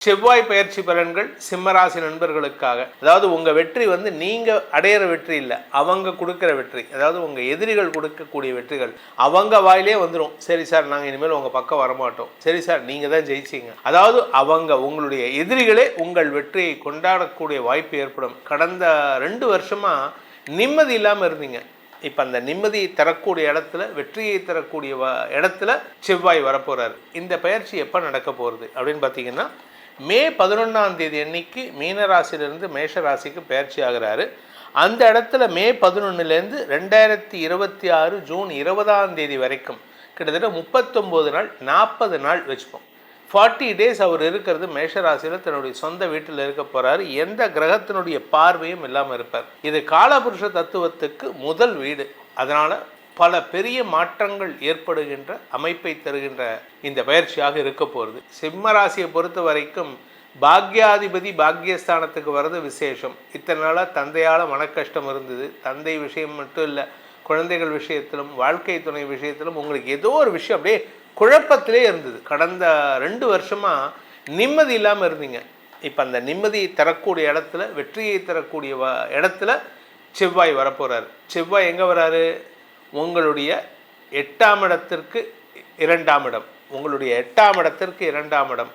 செவ்வாய் பயிற்சி பலன்கள் சிம்மராசி நண்பர்களுக்காக. அதாவது உங்கள் வெற்றி நீங்கள் அடையிற வெற்றி இல்லை, அவங்க கொடுக்குற வெற்றி. அதாவது உங்கள் எதிரிகள் கொடுக்கக்கூடிய வெற்றிகள் அவங்க வாயிலே வந்துடும். சரி சார், நாங்கள் இனிமேல் உங்கள் பக்கம் வரமாட்டோம். சரி சார், நீங்கள் தான் ஜெயிச்சிங்க. அதாவது உங்களுடைய எதிரிகளே உங்கள் வெற்றியை கொண்டாடக்கூடிய வாய்ப்பு ஏற்படும். கடந்த 2 வருஷமாக நிம்மதி இல்லாமல் இருந்தீங்க. இப்போ அந்த நிம்மதியை தரக்கூடிய இடத்துல, வெற்றியை தரக்கூடிய இடத்துல செவ்வாய் வரப்போகிறார். இந்த பயிற்சி எப்போ நடக்க போகிறது அப்படின்னு பார்த்தீங்கன்னா, மே 11ஆம் தேதி அன்னைக்கு மீன ராசியிலிருந்து மேஷ ராசிக்கு பயிற்சி ஆகிறாரு. அந்த இடத்துல மே 11லேருந்து 2026 ஜூன் 20ஆம் தேதி வரைக்கும் கிட்டத்தட்ட 39 நாள் 40 நாள் வச்சுப்போம். 40 டேஸ் அவர் இருக்கிறது மேஷ ராசியில் தன்னுடைய சொந்த வீட்டில் இருக்க போகிறாரு. எந்த கிரகத்தினுடைய பார்வையும் இல்லாமல் இருப்பார். இது காலபுருஷ தத்துவத்துக்கு முதல் வீடு. அதனால் பல பெரிய மாற்றங்கள் ஏற்படுகின்ற அமைப்பை தருகின்ற இந்த பயிற்சியாக இருக்க போகிறது. சிம்ம ராசியை பொறுத்த வரைக்கும் பாக்யாதிபதி பாக்யஸ்தானத்துக்கு வர்றது விசேஷம். இத்தனை நாளாக தந்தையால் மனக்கஷ்டம் இருந்தது. தந்தை விஷயம் மட்டும் இல்லை, குழந்தைகள் விஷயத்திலும் வாழ்க்கை துணை விஷயத்திலும் உங்களுக்கு ஏதோ ஒரு விஷயம் அப்படியே குழப்பத்திலே இருந்தது. கடந்த 2 வருஷமாக நிம்மதி இல்லாமல் இருந்தீங்க. இப்போ அந்த நிம்மதியை தரக்கூடிய இடத்துல, வெற்றியை தரக்கூடிய இடத்துல செவ்வாய் வரப்போகிறார். செவ்வாய் எங்கே வராரு? உங்களுடைய 8ஆம் இடத்திற்கு 2ஆம் இடம். உங்களுடைய 8ஆம் இடத்திற்கு 2ஆம் இடம்.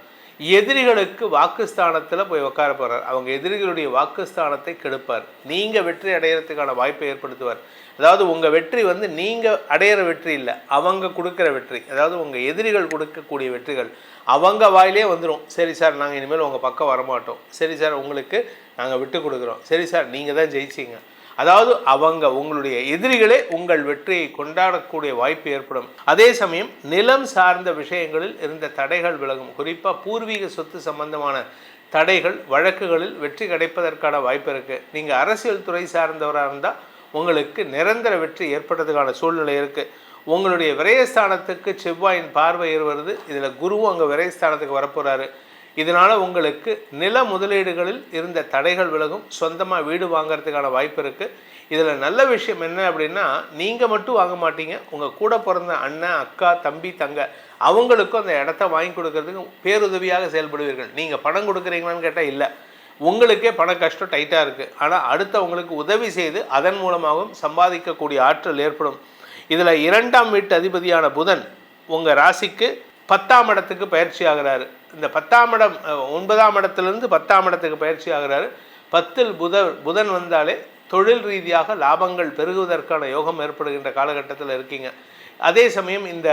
எதிரிகளுக்கு வாக்குஸ்தானத்தில் போய் உட்கார போகிறார். அவங்க எதிரிகளுடைய வாக்குஸ்தானத்தை கெடுப்பார். நீங்கள் வெற்றி அடையிறதுக்கான வாய்ப்பை ஏற்படுத்துவார். அதாவது உங்கள் வெற்றி நீங்கள் அடையிற வெற்றி இல்லை, அவங்க கொடுக்குற வெற்றி. அதாவது உங்கள் எதிரிகள் கொடுக்கக்கூடிய வெற்றிகள் அவங்க வாயிலே வந்துடும். சரி சார், நாங்கள் இனிமேல் உங்கள் பக்கம் வரமாட்டோம். சரி சார், உங்களுக்கு நாங்கள் விட்டு கொடுக்குறோம். சரி சார், நீங்கள் தான் ஜெயிச்சிங்க. அதாவது உங்களுடைய எதிரிகளே உங்கள் வெற்றியை கொண்டாடக்கூடிய வாய்ப்பு ஏற்படும். அதே சமயம் நிலம் சார்ந்த விஷயங்களில் இருந்த தடைகள் விலகும். குறிப்பாக பூர்வீக சொத்து சம்பந்தமான தடைகள், வழக்குகளில் வெற்றி கிடைப்பதற்கான வாய்ப்பு இருக்குது. நீங்கள் அரசியல் துறை சார்ந்தவராக இருந்தால் உங்களுக்கு நிரந்தர வெற்றி ஏற்படுறதுக்கான சூழ்நிலை இருக்குது. உங்களுடைய விரயஸ்தானத்துக்கு செவ்வாயின் பார்வை வருது. இதில் குருவும் அங்கே விரயஸ்தானத்துக்கு வரப்போகிறாரு. இதனால் உங்களுக்கு நில முதலீடுகளில் இருந்த தடைகள் விலகும். சொந்தமாக வீடு வாங்கிறதுக்கான வாய்ப்பு இருக்குது. இதில் நல்ல விஷயம் என்ன அப்படின்னா, நீங்கள் மட்டும் வாங்க மாட்டீங்க, உங்கள் கூட பிறந்த அண்ணன், அக்கா, தம்பி, தங்க அவங்களுக்கும் அந்த இடத்த வாங்கி கொடுக்கறதுக்கு பேருதவியாக செயல்படுவீர்கள். நீங்கள் பணம் கொடுக்குறீங்களான்னு கேட்டால் இல்லை, உங்களுக்கே பண கஷ்டம் டைட்டாக இருக்குது. ஆனால் அடுத்தவங்களுக்கு உதவி செய்து அதன் மூலமாகவும் சம்பாதிக்கக்கூடிய ஆற்றல் ஏற்படும். இதில் 2ஆம் வீட்டு அதிபதியான புதன் உங்கள் ராசிக்கு 10ஆம் இடத்துக்கு பயிற்சி ஆகிறாரு. இந்த 10ஆம் இடம் 9ஆம் இடத்துலேருந்து 10ஆம் இடத்துக்கு பயிற்சி ஆகிறாரு. 10இல் புதன் வந்தாலே தொழில் ரீதியாக லாபங்கள் பெருகுவதற்கான யோகம் ஏற்படுகின்ற காலகட்டத்தில் இருக்கீங்க. அதே சமயம் இந்த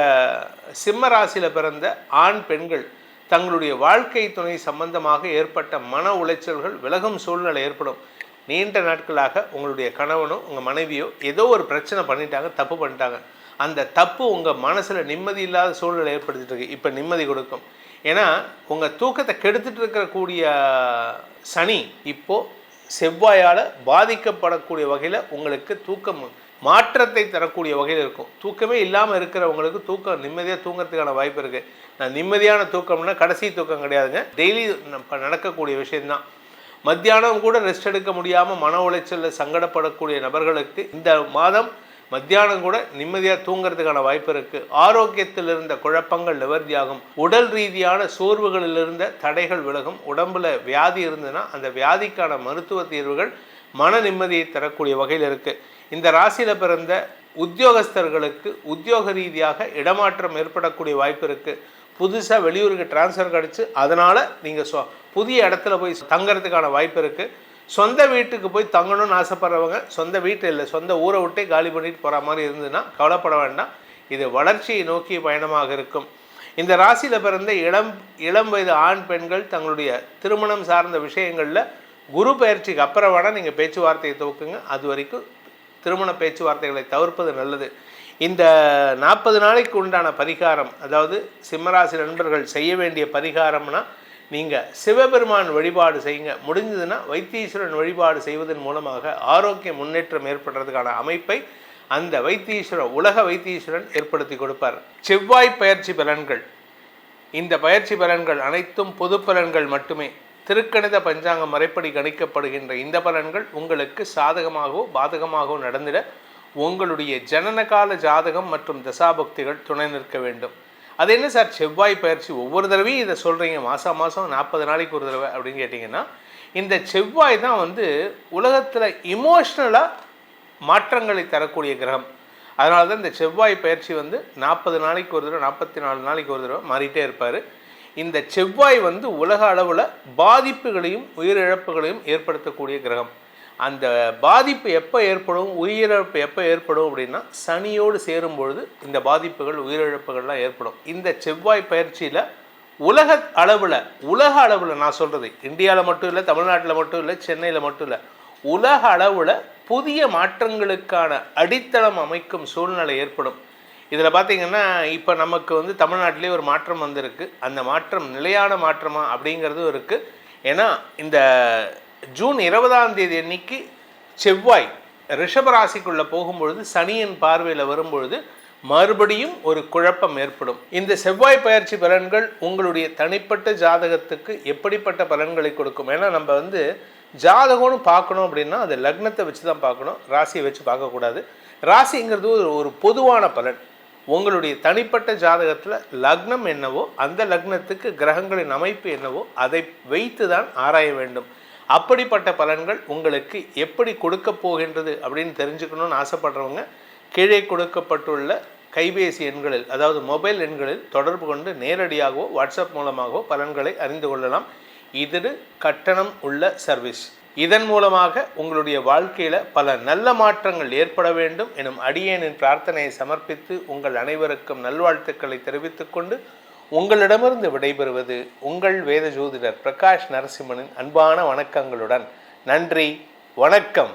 சிம்ம ராசியில் பிறந்த ஆண் பெண்கள் தங்களுடைய வாழ்க்கை துணை சம்பந்தமாக ஏற்பட்ட மன உளைச்சல்கள் விலகும் சூழ்நிலை ஏற்படும். நீண்ட நாட்களாக உங்களுடைய கணவனோ உங்கள் மனைவியோ ஏதோ ஒரு பிரச்சனை பண்ணிட்டாங்க, தப்பு பண்ணிட்டாங்க. அந்த தப்பு உங்கள் மனசில் நிம்மதி இல்லாத சூழ்நிலை ஏற்படுத்திட்டு இருக்கு. இப்போ நிம்மதி கொடுக்கும். ஏன்னா உங்கள் தூக்கத்தை கெடுத்துட்டு இருக்கக்கூடிய சனி இப்போது செவ்வாயால் பாதிக்கப்படக்கூடிய வகையில் உங்களுக்கு தூக்கம் மாற்றத்தை தரக்கூடிய வகையில் இருக்கும். தூக்கமே இல்லாமல் இருக்கிறவங்களுக்கு தூக்கம் நிம்மதியாக தூங்கிறதுக்கான வாய்ப்பு இருக்குது. நான் நிம்மதியான தூக்கம்னா கடைசி தூக்கம் கிடையாதுங்க, டெய்லி நடக்கக்கூடிய விஷயந்தான். மத்தியானம் கூட ரெஸ்ட் எடுக்க முடியாமல் மன உளைச்சலில் சங்கடப்படக்கூடிய நபர்களுக்கு இந்த மாதம் மத்தியானம் கூட நிம்மதியாக தூங்கிறதுக்கான வாய்ப்பு இருக்குது. ஆரோக்கியத்தில் இருந்த குழப்பங்கள் நிவர்த்தியாகும். உடல் ரீதியான சோர்வுகளில் இருந்த தடைகள் விலகும். உடம்புல வியாதி இருந்ததுன்னா அந்த வியாதிக்கான மருத்துவ தீர்வுகள் மன நிம்மதியை தரக்கூடிய வகையில் இருக்குது. இந்த ராசியில் பிறந்த உத்தியோகஸ்தர்களுக்கு உத்தியோக ரீதியாக இடமாற்றம் ஏற்படக்கூடிய வாய்ப்பு இருக்குது. புதுசாக வெளியூருக்கு டிரான்ஸ்ஃபர் கிடச்சி அதனால் நீங்கள் புதிய இடத்துல போய் தங்கிறதுக்கான வாய்ப்பு இருக்குது. சொந்த வீட்டுக்கு போய் தங்கணும்னு ஆசைப்படுறவங்க சொந்த வீட்டு இல்லை, சொந்த ஊரை விட்டே காலி பண்ணிட்டு போகிற மாதிரி இருந்ததுன்னா கவலைப்பட வேண்டாம். இது வளர்ச்சியை நோக்கிய பயணமாக இருக்கும். இந்த ராசியில் பிறந்த இளம் வயது ஆண் பெண்கள் தங்களுடைய திருமணம் சார்ந்த விஷயங்களில் குரு பயிற்சிக்கு அப்புறம் வேணால் நீங்கள் பேச்சுவார்த்தையை துவக்குங்க. அது வரைக்கும் திருமண பேச்சுவார்த்தைகளை தவிர்ப்பது நல்லது. இந்த 40 நாளைக்கு உண்டான பரிகாரம், அதாவது சிம்மராசி நண்பர்கள் செய்ய வேண்டிய பரிகாரம்னா, நீங்கள் சிவபெருமான் வழிபாடு செய்யுங்க. முடிஞ்சதுன்னா வைத்தீஸ்வரன் வழிபாடு செய்வதன் மூலமாக ஆரோக்கிய முன்னேற்றம் ஏற்படுறதுக்கான அமைப்பை அந்த உலக வைத்தீஸ்வரன் ஏற்படுத்தி கொடுப்பார். செவ்வாய் பயிற்சி பலன்கள். இந்த பயிற்சி பலன்கள் அனைத்தும் பொது பலன்கள் மட்டுமே. திருக்கணித பஞ்சாங்கம் முறைப்படி கணிக்கப்படுகின்ற இந்த பலன்கள் உங்களுக்கு சாதகமாகவோ பாதகமாகவோ நடந்திட உங்களுடைய ஜனனகால ஜாதகம் மற்றும் தசாபக்திகள் துணை நிற்க வேண்டும். அது என்ன சார் செவ்வாய் பயிற்சி ஒவ்வொரு தடவையும் இதை சொல்கிறீங்க மாதம் மாதம் 40 நாளைக்கு ஒரு தடவை அப்படின்னு கேட்டிங்கன்னா, இந்த செவ்வாய் தான் வந்து உலகத்தில் இமோஷ்னலாக மாற்றங்களை தரக்கூடிய கிரகம். அதனால தான் இந்த செவ்வாய் பயிற்சி வந்து 40 நாளைக்கு ஒரு தடவை 44 நாளைக்கு ஒரு தடவை மாறிட்டே இருப்பார். இந்த செவ்வாய் வந்து உலக அளவில் பாதிப்புகளையும் உயிரிழப்புகளையும் ஏற்படுத்தக்கூடிய கிரகம். அந்த பாதிப்பு எப்போ ஏற்படும், உயிரிழப்பு எப்போ ஏற்படும் அப்படின்னா சனியோடு சேரும் பொழுது இந்த பாதிப்புகள் உயிரிழப்புகள்லாம் ஏற்படும். இந்த செவ்வாய் பயிற்சியில் உலக அளவில் நான் சொல்கிறது இந்தியாவில் மட்டும் இல்லை, தமிழ்நாட்டில் மட்டும் இல்லை, சென்னையில் மட்டும் இல்லை, உலக அளவில் புதிய மாற்றங்களுக்கான அடித்தளம் அமைக்கும் சூழ்நிலை ஏற்படும். இதில் பார்த்திங்கன்னா இப்போ நமக்கு வந்து தமிழ்நாட்டிலே ஒரு மாற்றம் வந்திருக்கு. அந்த மாற்றம் நிலையான மாற்றமா அப்படிங்கிறதும் இருக்குது. ஏன்னா இந்த ஜூன் 20ஆம் தேதி அன்னைக்கு செவ்வாய் ரிஷபராசிக்குள்ளே போகும்பொழுது சனியின் பார்வையில் வரும்பொழுது மறுபடியும் ஒரு குழப்பம் ஏற்படும். இந்த செவ்வாய் பயிற்சி பலன்கள் உங்களுடைய தனிப்பட்ட ஜாதகத்துக்கு எப்படிப்பட்ட பலன்களை கொடுக்கும்? ஏன்னா நம்ம வந்து ஜாதகம்னு பார்க்கணும் அப்படின்னா அது லக்னத்தை வச்சு தான் பார்க்கணும், ராசியை வச்சு பார்க்கக்கூடாது. ராசிங்கிறது ஒரு பொதுவான பலன். உங்களுடைய தனிப்பட்ட ஜாதகத்தில் லக்னம் என்னவோ அந்த லக்னத்துக்கு கிரகங்களின் அமைப்பு என்னவோ அதை வைத்து தான் ஆராய வேண்டும். அப்படிப்பட்ட பலன்கள் உங்களுக்கு எப்படி கொடுக்க போகின்றது அப்படின்னு தெரிஞ்சுக்கணும்னு ஆசைப்படுறவங்க கீழே கொடுக்கப்பட்டுள்ள கைபேசி எண்களில், அதாவது மொபைல் எண்களில் தொடர்பு கொண்டு நேரடியாகவோ வாட்ஸ்அப் மூலமாகவோ பலன்களை அறிந்து கொள்ளலாம். இது கட்டணம் உள்ள சர்வீஸ். இதன் மூலமாக உங்களுடைய வாழ்க்கையில் பல நல்ல மாற்றங்கள் ஏற்பட வேண்டும் எனும் அடியேனின் பிரார்த்தனையை சமர்ப்பித்து உங்கள் அனைவருக்கும் நல்வாழ்த்துக்களை தெரிவித்துக்கொண்டு உங்களிடமிருந்து விடைபெறுவது உங்கள் வேத ஜோதிடர் பிரகாஷ் நரசிம்மனின் அன்பான வணக்கங்களுடன். நன்றி, வணக்கம்.